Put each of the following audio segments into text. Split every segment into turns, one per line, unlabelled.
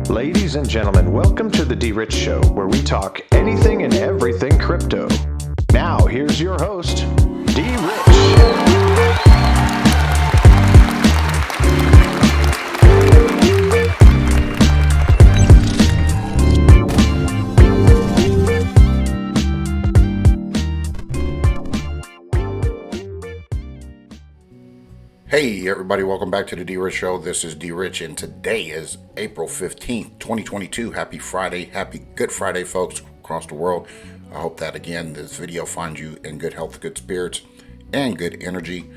Ladies and gentlemen, welcome to the DRich Show, where we talk anything and everything crypto. Now, here's your host, DRich.
Hey everybody, welcome back to the DRich Show. This is DRich and today is April 15th, 2022. Happy Friday, happy Good Friday folks across the world. I hope that again this video finds you in good health, good spirits, and good energy.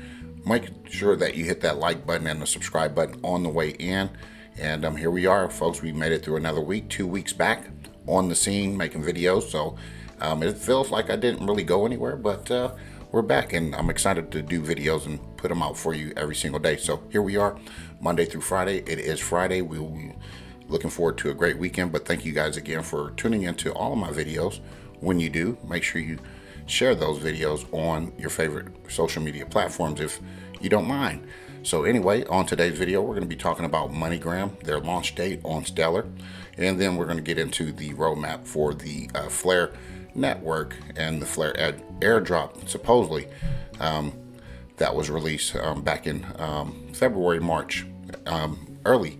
Make sure that you hit that like button and the subscribe button on the way in. And here we are folks, we made it through another week, 2 weeks back on the scene making videos. So it feels like I didn't really go anywhere, but we're back and I'm excited to do videos and put them out for you every single day. So here we are, Monday through Friday. It is Friday. We'll be looking forward to a great weekend, but thank you guys again for tuning into all of my videos. When you do, make sure you share those videos on your favorite social media platforms if you don't mind. So anyway, on today's video, we're going to be talking about Moneygram, their launch date on Stellar, and then we're going to get into the roadmap for the Flare network and the Flare airdrop, supposedly, that was released back in February, March, early,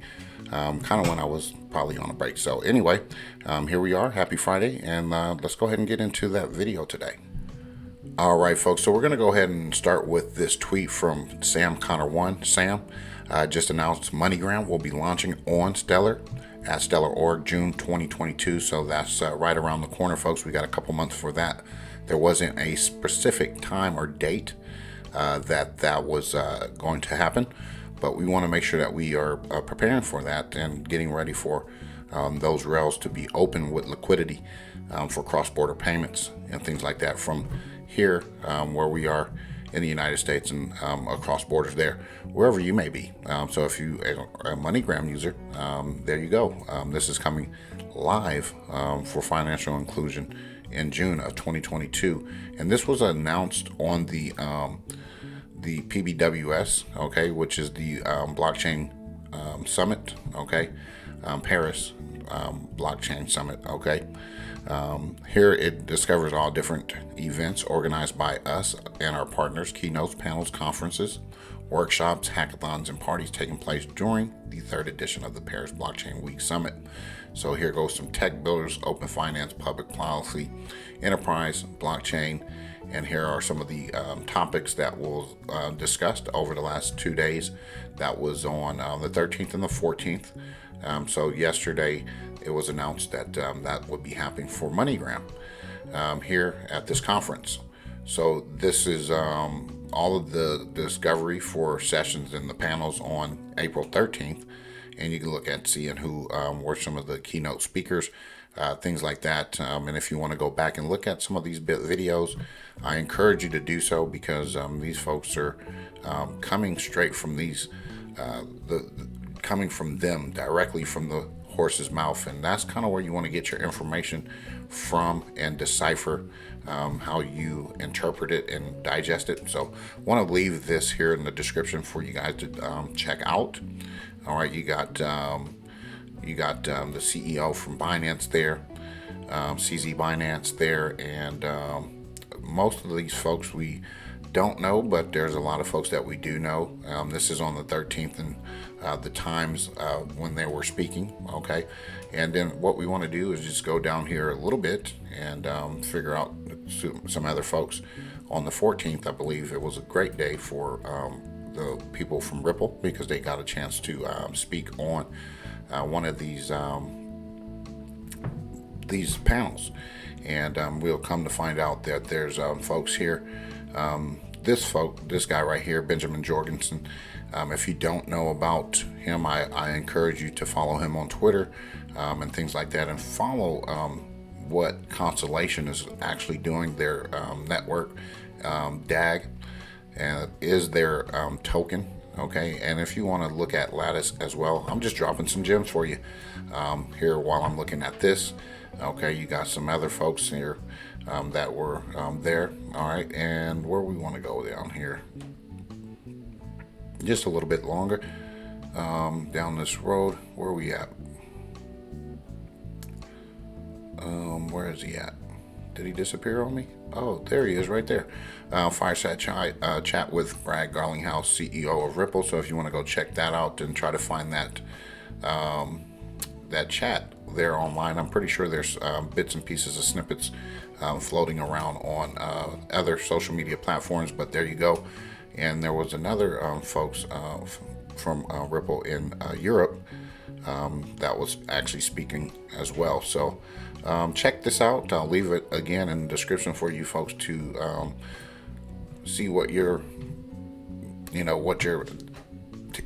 kind of when I was probably on a break. So anyway, here we are. Happy Friday, and let's go ahead and get into that video today. All right, folks, so we're going to go ahead and start with this tweet from Sam Connor1. Sam just announced Moneygram will be launching on Stellar at Stellar.org June 2022. So that's right around the corner, folks. We got a couple months for that. There wasn't a specific time or date that was going to happen, but we want to make sure that we are preparing for that and getting ready for those rails to be open with liquidity for cross-border payments and things like that from here where we are in the United States and across borders there, wherever you may be. So if you are a MoneyGram user, there you go. This is coming live for financial inclusion in June of 2022, and this was announced on the PBWS, okay, which is the blockchain summit, okay, Paris blockchain summit, okay. Here it discovers all different events organized by us and our partners, keynotes, panels, conferences, workshops, hackathons, and parties taking place during the third edition of the Paris Blockchain Week Summit. So here goes some tech builders, open finance, public policy, enterprise, blockchain, and here are some of the topics that was discussed over the last 2 days. That was on the 13th and the 14th. So yesterday it was announced that that would be happening for Moneygram here at this conference. So this is all of the discovery for sessions and the panels on April 13th. And you can look at seeing who were some of the keynote speakers, things like that. And if you want to go back and look at some of these videos, I encourage you to do so because these folks are coming straight from these, coming from them directly from the horse's mouth, and that's kind of where you want to get your information from and decipher how you interpret it and digest it. So I want to leave this here in the description for you guys to check out. All right, you got the CEO from Binance there, CZ Binance there, and most of these folks we don't know, but there's a lot of folks that we do know. This is on the 13th and the times when they were speaking, okay? And then what we want to do is just go down here a little bit and figure out some other folks. On the 14th, I believe it was a great day for the people from Ripple because they got a chance to speak on one of these panels. And we'll come to find out that there's folks here. This guy right here, Benjamin Jorgensen. If you don't know about him, I encourage you to follow him on Twitter and things like that, and follow what Constellation is actually doing. Their network, DAG, is their token. Okay, and if you want to look at Lattice as well, I'm just dropping some gems for you here while I'm looking at this. Okay, you got some other folks here that were there. All right, and where we want to go down here, just a little bit longer down this road. Where are we at? Where is he at? Did he disappear on me? Oh, there he is right there. Fireside chat with Brad Garlinghouse, CEO of Ripple. So if you want to go check that out and try to find that chat there online, I'm pretty sure there's bits and pieces of snippets floating around on other social media platforms. But there you go. And there was another folks from Ripple in Europe that was actually speaking as well. So check this out. I'll leave it again in the description for you folks to see what your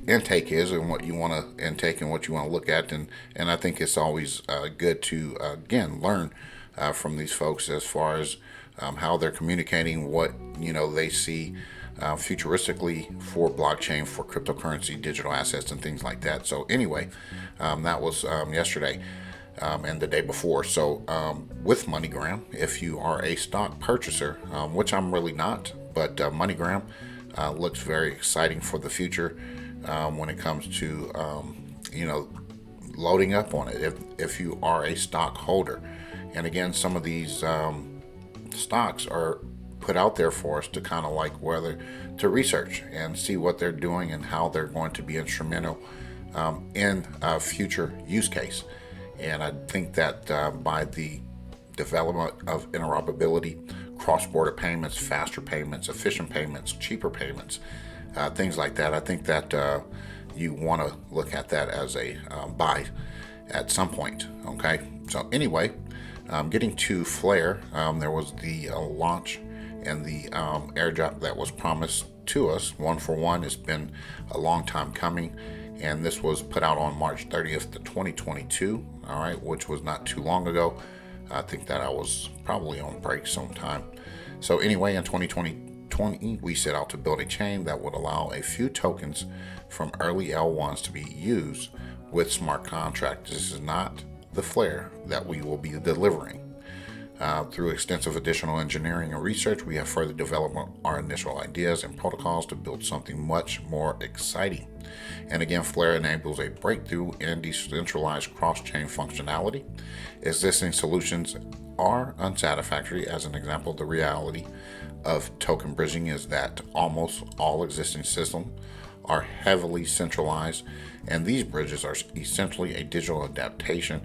intake is and what you want to intake and what you want to look at. And I think it's always good to, again, learn from these folks as far as how they're communicating, what, they see futuristically for blockchain, for cryptocurrency, digital assets, and things like that. So anyway, that was yesterday and the day before. So with Moneygram, if you are a stock purchaser, which I'm really not, but Moneygram looks very exciting for the future when it comes to loading up on it if you are a stockholder. And again, some of these stocks are put out there for us to kind of like whether to research and see what they're doing and how they're going to be instrumental in a future use case. And I think that by the development of interoperability, cross-border payments, faster payments, efficient payments, cheaper payments, things like that, I think that you want to look at that as a buy at some point. Okay, so anyway, getting to Flare, there was the launch and the airdrop that was promised to us, 1-for-1. It's been a long time coming, and this was put out on March 30th, 2022, all right, which was not too long ago. I think that I was probably on break sometime. So anyway, in 2020, we set out to build a chain that would allow a few tokens from early L1s to be used with smart contracts. This is not the Flare that we will be delivering. Through extensive additional engineering and research, we have further developed our initial ideas and protocols to build something much more exciting. And again, Flare enables a breakthrough in decentralized cross-chain functionality. Existing solutions are unsatisfactory. As an example, the reality of token bridging is that almost all existing systems are heavily centralized, and these bridges are essentially a digital adaptation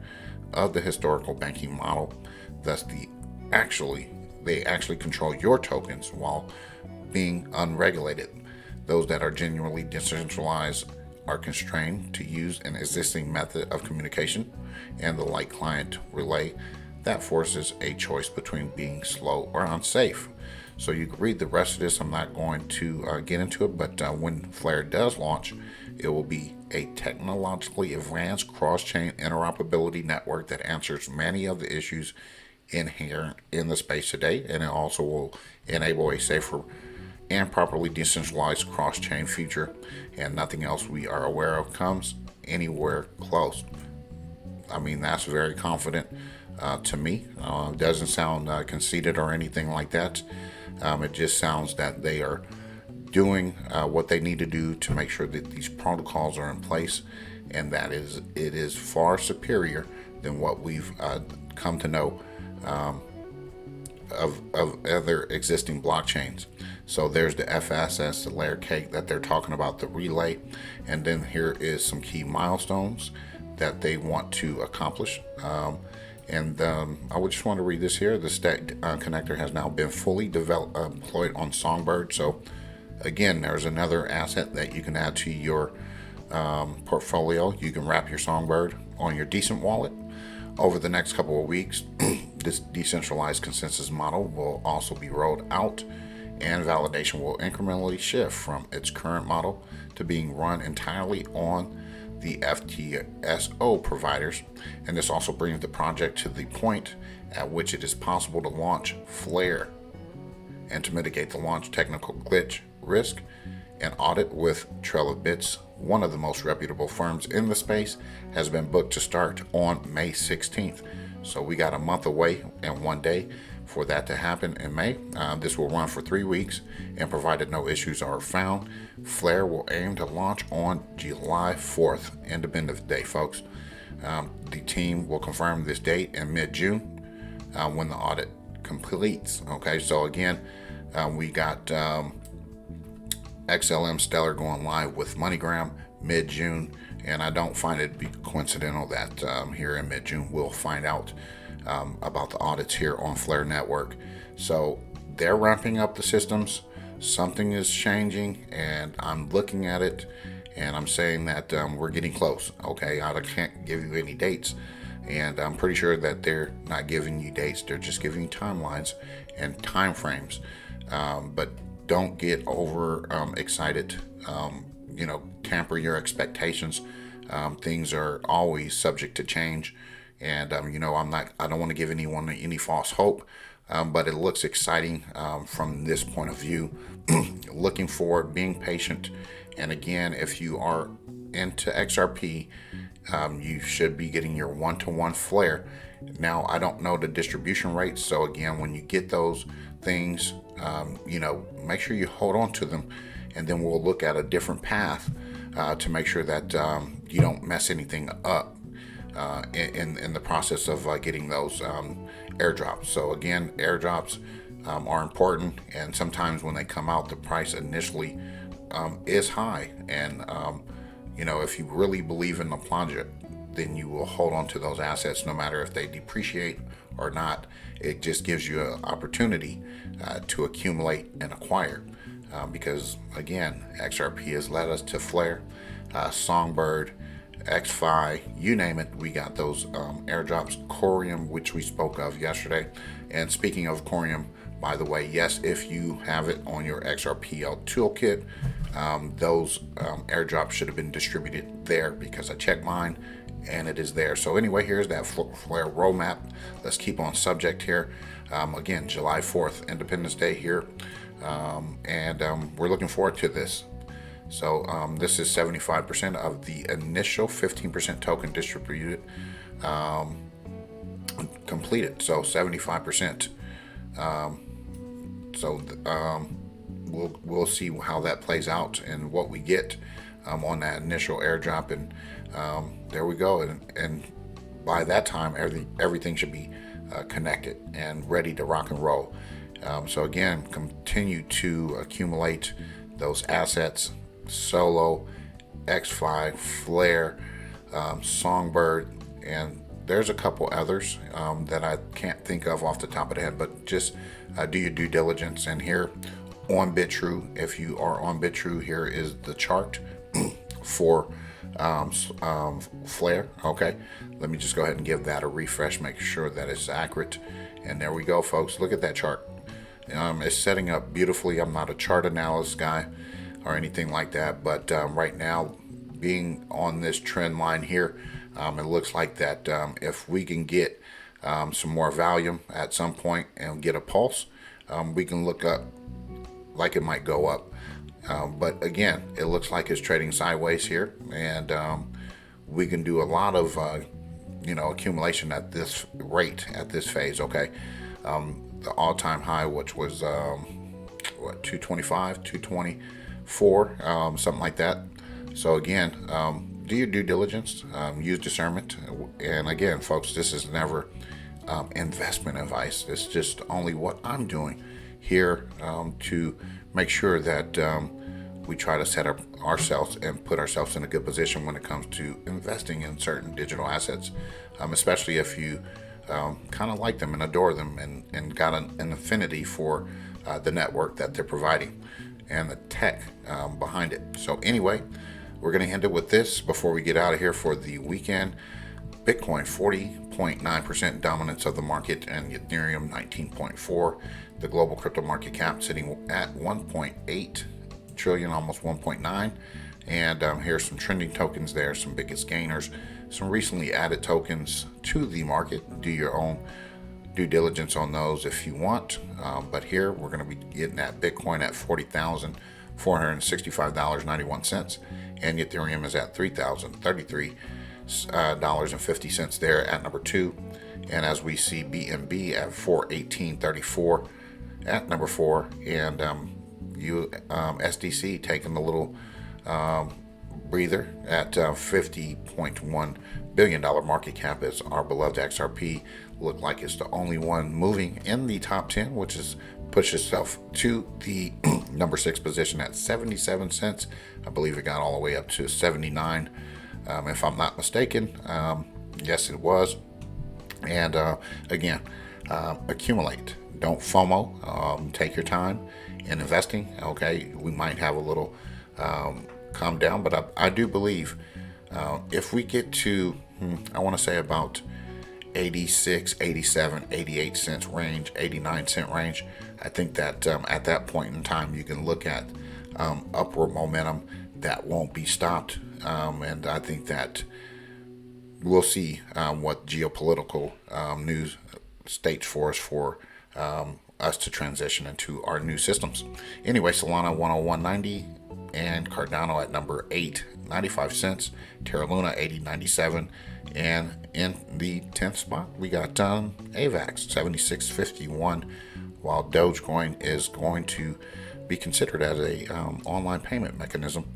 of the historical banking model. Thus, they actually control your tokens while being unregulated. Those that are genuinely decentralized are constrained to use an existing method of communication and the light client relay that forces a choice between being slow or unsafe. So you can read the rest of this. I'm not going to get into it, but when Flare does launch, it will be a technologically advanced cross-chain interoperability network that answers many of the issues inherent in the space today, and it also will enable a safer and properly decentralized cross-chain future, and nothing else we are aware of comes anywhere close. I mean, that's very confident to me. It doesn't sound conceited or anything like that. It just sounds that they are doing what they need to do to make sure that these protocols are in place, and that it is far superior than what we've come to know of other existing blockchains. So there's the FSS, the layer cake that they're talking about, the relay, and then here is some key milestones that they want to accomplish. And I would just want to read this here. The stack connector has now been fully deployed on Songbird. So again, there's another asset that you can add to your portfolio. You can wrap your Songbird on your Decent wallet. Over the next couple of weeks, this decentralized consensus model will also be rolled out, and validation will incrementally shift from its current model to being run entirely on the FTSO providers. And this also brings the project to the point at which it is possible to launch Flare and to mitigate the launch technical glitch risk. An audit with Trail of Bits, one of the most reputable firms in the space, has been booked to start on May 16th. So we got a month away and 1 day for that to happen in May. This will run for 3 weeks, and provided no issues are found, Flare will aim to launch on July 4th, Independence Day, folks. The team will confirm this date in mid-June, when the audit completes. Okay, so again, we got XLM Stellar going live with MoneyGram mid-June, and I don't find it to be coincidental that here in mid-June we'll find out about the audits here on Flare Network. So they're ramping up the systems. Something is changing, and I'm looking at it, and I'm saying that we're getting close. Okay, I can't give you any dates, and I'm pretty sure that they're not giving you dates. They're just giving you timelines and time frames. But don't get over excited. Tamper your expectations. Things are always subject to change, and I don't want to give anyone any false hope. But it looks exciting from this point of view. Looking forward, being patient, and again, if you are into XRP, you should be getting your one-to-one flare. Now, I don't know the distribution rates, so again, when you get those things, make sure you hold on to them, and then we'll look at a different path to make sure that you don't mess anything up in the process of getting those airdrops. So again, airdrops are important, and sometimes when they come out, the price initially is high, and if you really believe in the project, then you will hold on to those assets no matter if they depreciate or not. It just gives you an opportunity to accumulate and acquire, because again, XRP has led us to Flare, Songbird, XRPhy, you name it. We got those airdrops. Corium, which we spoke of yesterday. And speaking of Corium, by the way, yes, if you have it on your XRPL toolkit, those airdrops should have been distributed there, because I checked mine and it is there. So anyway, here's that Flare roadmap. Let's keep on subject here. Again, July 4th, Independence Day here, and we're looking forward to this. So this is 75% of the initial 15% token distributed completed. So 75%. We'll see how that plays out and what we get on that initial airdrop, and there we go. And by that time, everything should be connected and ready to rock and roll. So again, continue to accumulate those assets. Solo, XRPhy, Flare, Songbird, and there's a couple others that I can't think of off the top of the head, but just do your due diligence. And here on BitTrue, if you are on BitTrue, here is the chart for Flare. Okay, let me just go ahead and give that a refresh, make sure that it's accurate. And there we go, folks. Look at that chart. It's setting up beautifully. I'm not a chart analyst guy or anything like that, but right now, being on this trend line here, it looks like that if we can get some more volume at some point and get a pulse, we can look up like it might go up. But again, it looks like it's trading sideways here, and we can do a lot of accumulation at this rate, at this phase. Okay, the all-time high, which was 225, 224, something like that. So again, do your due diligence, use discernment, and again, folks, this is never investment advice. It's just only what I'm doing here to make sure that we try to set up ourselves and put ourselves in a good position when it comes to investing in certain digital assets, especially if you kind of like them and adore them and got an affinity for the network that they're providing and the tech behind it. So anyway, we're going to end it with this before we get out of here for the weekend. Bitcoin 40.9% dominance of the market, and Ethereum 19.4%. The global crypto market cap sitting at 1.8 trillion, almost 1.9. And here's some trending tokens there, some biggest gainers, some recently added tokens to the market. Do your own due diligence on those if you want. But here we're going to be getting at Bitcoin at $40,465.91, and Ethereum is at $3,033.50 there at number 2. And as we see BNB at 418.34 at number 4, and SDC taking a little breather at $50.1 billion market cap as our beloved XRP looked like it's the only one moving in the top 10, which is pushed itself to the number 6 position at 77 cents. I believe it got all the way up to 79, if I'm not mistaken. Yes, it was. And again, accumulate. Don't FOMO. Take your time in investing. Okay, we might have a little calm down, but I do believe if we get to, I want to say about 86, 87, 88 cents range, 89 cent range, I think that at that point in time you can look at upward momentum that won't be stopped, and I think that we'll see what geopolitical news states for us us to transition into our new systems. Anyway, Solana 101.90 and Cardano at number 8, 95 cents. Terra Luna 80.97, and in the 10th spot we got AVAX 76.51. While Dogecoin is going to be considered as a online payment mechanism,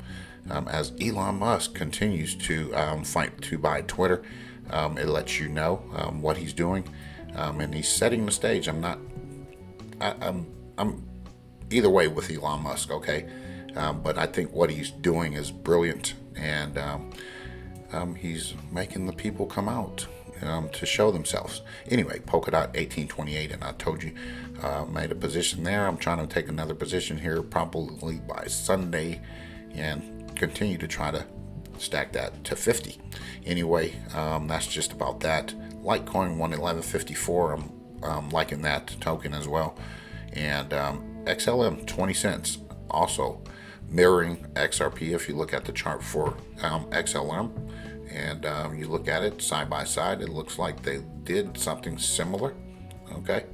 as Elon Musk continues to fight to buy Twitter. It lets you know what he's doing, and he's setting the stage. I'm either way with Elon Musk, okay, but I think what he's doing is brilliant, and he's making the people come out to show themselves. Anyway, Polkadot 18.28, and I told you made a position there. I'm trying to take another position here probably by Sunday and continue to try to stack that to 50. Anyway, that's just about that. Litecoin 111.54. I'm liking that token as well. And XLM 20 cents, also mirroring XRP. If you look at the chart for XLM and you look at it side by side, it looks like they did something similar. Okay,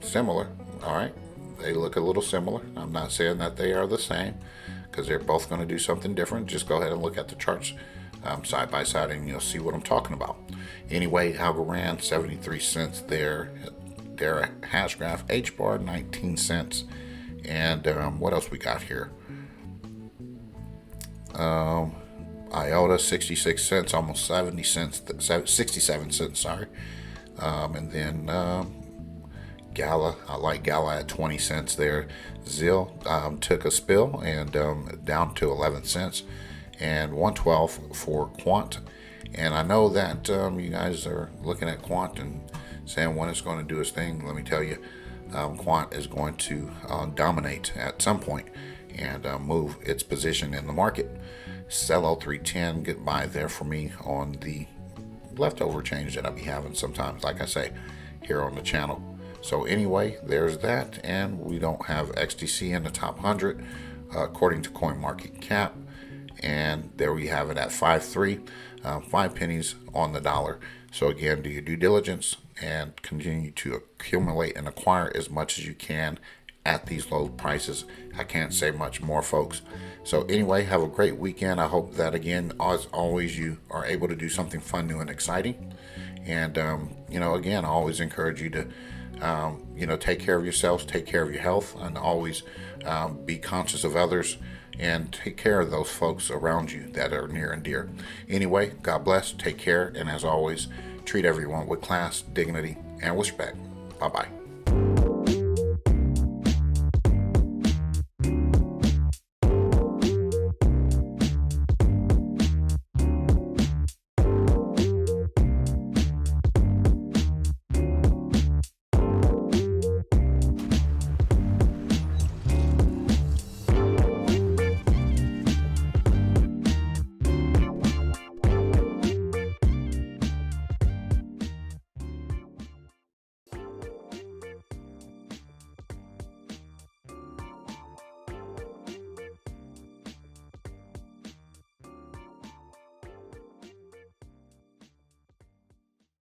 similar. All right, they look a little similar. I'm not saying that they are the same, because they're both going to do something different. Just go ahead and look at the charts side by side and you'll see what I'm talking about. Anyway, Algorand 73 cents there. Their hash graph HBAR 19 cents. And what else we got here? IOTA 66 cents, almost 70 cents, 67 cents, sorry. And then Gala, I like Gala at 20 cents there. ZIL took a spill and down to 11 cents, and 112 for Quant. And I know that you guys are looking at Quant and saying when it's going to do its thing. Let me tell you, Quant is going to dominate at some point and move its position in the market. Sell 310, get by there for me on the leftover change that I'll be having sometimes, like I say, here on the channel. So anyway, there's that, and we don't have XDC in the top 100 according to CoinMarketCap, and there we have it at 5.3, 5 pennies on the dollar. So again, do your due diligence and continue to accumulate and acquire as much as you can at these low prices. I can't say much more, folks. So anyway, have a great weekend. I hope that, again, as always, you are able to do something fun, new, and exciting. And again, I always encourage you to take care of yourselves, take care of your health, and always be conscious of others and take care of those folks around you that are near and dear. Anyway, God bless, take care, and as always, treat everyone with class, dignity, and respect. Bye-bye.